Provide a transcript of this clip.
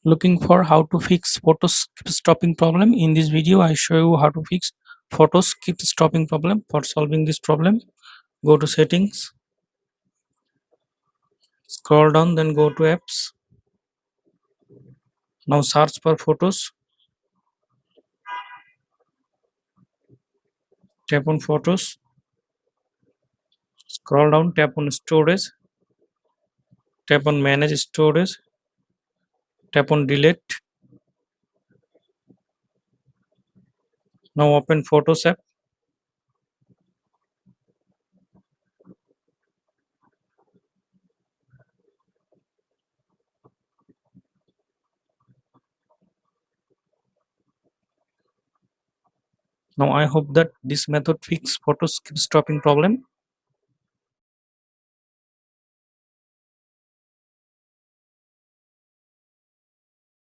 Looking for how to fix photos keep stopping problem. In this video I show you how to fix photos keep stopping problem. For solving this problem, go to settings, scroll down, then go to apps. Now search for photos, tap on photos, scroll down, tap on storage, tap on manage storage, tap on delete. Now open photos app. Now I hope that this method fix photos keep stopping problem.